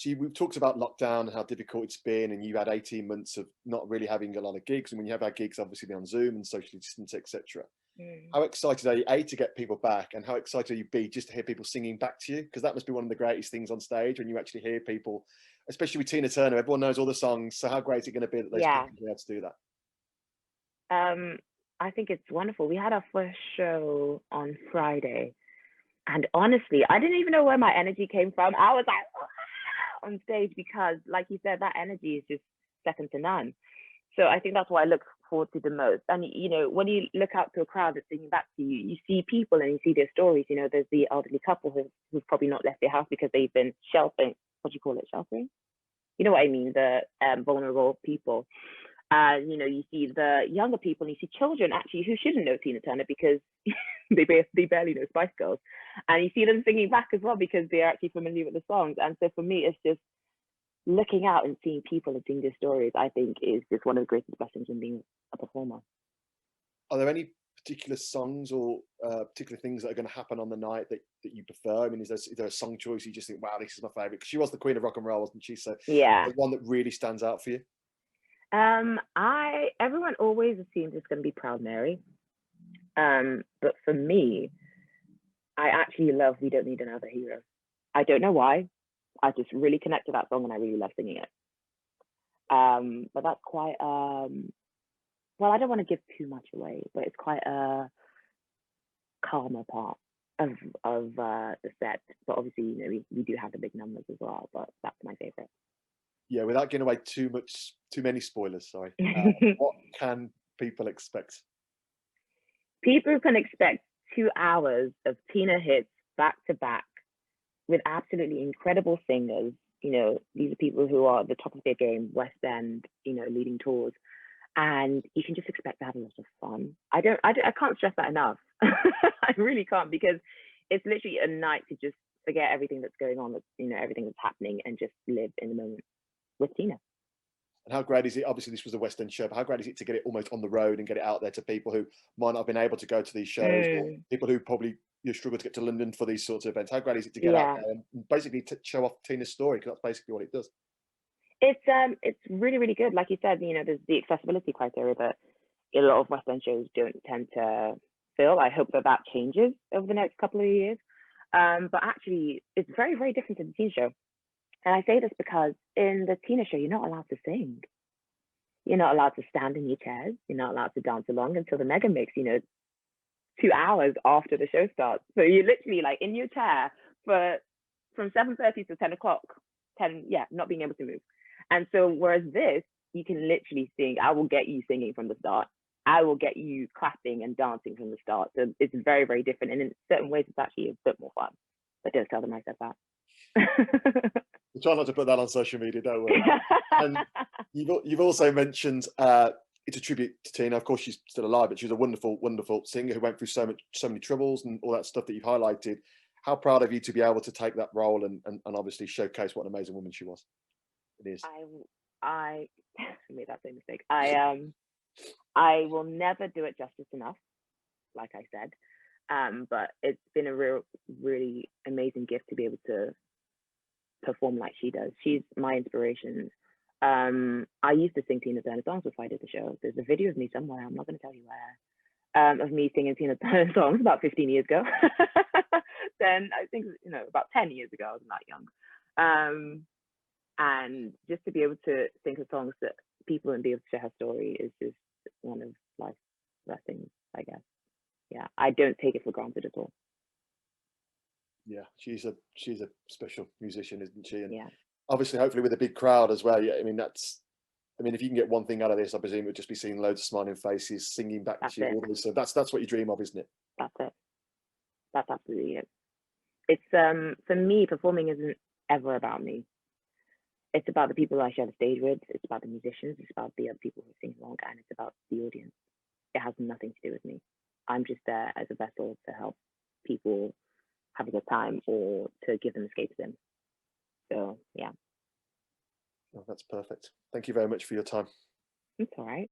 we've talked about lockdown and how difficult it's been, and you had 18 months of not really having a lot of gigs. And when you have our gigs, obviously they're on Zoom and socially distance, etc. Mm. How excited are you, A, to get people back, and how excited are you, B, just to hear people singing back to you? Because that must be one of the greatest things on stage when you actually hear people, especially with Tina Turner. Everyone knows all the songs, so how great is it going to be that those Yeah. people are able to do that? I think it's wonderful. We had our first show on Friday, and honestly, I didn't even know where my energy came from. I was like on stage because, like you said, that energy is just second to none. So I think that's what I look forward to the most. And you know, when you look out to a crowd that's singing back to you, you see people and you see their stories. You know, there's the elderly couple who've probably not left their house because they've been sheltering. What do you call it? Sheltering? You know what I mean? The vulnerable people. You know, you see the younger people and you see children actually who shouldn't know Tina Turner because they barely know Spice Girls. And you see them singing back as well because they're actually familiar with the songs. And so for me, it's just looking out and seeing people and seeing their stories, I think is just one of the greatest blessings in being a performer. Are there any particular songs or particular things that are going to happen on the night that you prefer? I mean, is there a song choice you just think, wow, this is my favorite? Because she was the queen of rock and roll, wasn't she? So Yeah. the one that really stands out for you? Everyone always assumes it's going to be Proud Mary. But for me, I actually love We Don't Need Another Hero. I don't know why. I just really connect to that song and I really love singing it. But that's quite well, I don't want to give too much away, but it's quite a calmer part of the set. But obviously, you know, we do have the big numbers as well, but that's my favorite. Yeah, without giving away too many spoilers, sorry. What can people expect? People can expect 2 hours of Tina hits back to back with absolutely incredible singers. You know, these are people who are at the top of their game, West End, you know, leading tours. And you can just expect to have a lot of fun. I can't stress that enough. I really can't, because it's literally a night to just forget everything that's going on, that's, you know, everything that's happening, and just live in the moment with Tina. And how great is it? Obviously, this was a West End show, but how great is it to get it almost on the road and get it out there to people who might not have been able to go to these shows, or people who probably struggle to get to London for these sorts of events? How great is it to get out there and basically to show off Tina's story? Because that's basically what it does. It's really, really good. Like you said, you know, there's the accessibility criteria that a lot of West End shows don't tend to fill. I hope that changes over the next couple of years. But actually, it's very, very different to the Tina show. And I say this because in the Tina show, you're not allowed to sing. You're not allowed to stand in your chairs. You're not allowed to dance along until the mega mix, you know, 2 hours after the show starts. So you're literally like in your chair from 7:30 to 10 o'clock, not being able to move. And so whereas this, you can literally sing. I will get you singing from the start. I will get you clapping and dancing from the start. So it's very, very different. And in certain ways, it's actually a bit more fun. But don't tell them I said that. We'll try not to put that on social media, don't we? And you've also mentioned it's a tribute to Tina. Of course, she's still alive, but she was a wonderful, wonderful singer who went through so many troubles and all that stuff that you've highlighted. How proud of you to be able to take that role and obviously showcase what an amazing woman she was. It is. I made that same mistake. I will never do it justice enough, like I said. But it's been a really amazing gift to be able to perform like she does. She's my inspiration. I used to sing Tina Turner songs before I did the show. There's a video of me somewhere, I'm not going to tell you where, of me singing Tina Turner songs about 15 years ago. Then I think, you know, about 10 years ago, I wasn't that young. And just to be able to sing her songs that people and be able to share her story is just one of life's blessings, I guess. Yeah, I don't take it for granted at all. Yeah, she's a special musician, isn't she? And yeah, obviously, hopefully, with a big crowd as well. Yeah, I mean, if you can get one thing out of this, I presume it would just be seeing loads of smiling faces, singing back to you. So that's what you dream of, isn't it? That's it. That's absolutely it. It's for me, performing isn't ever about me. It's about the people I share the stage with. It's about the musicians. It's about the other people who sing along, and it's about the audience. It has nothing to do with me. I'm just there as a vessel to help people have a good time or to give them escapism. So yeah. Oh, that's perfect. Thank you very much for your time. It's all right.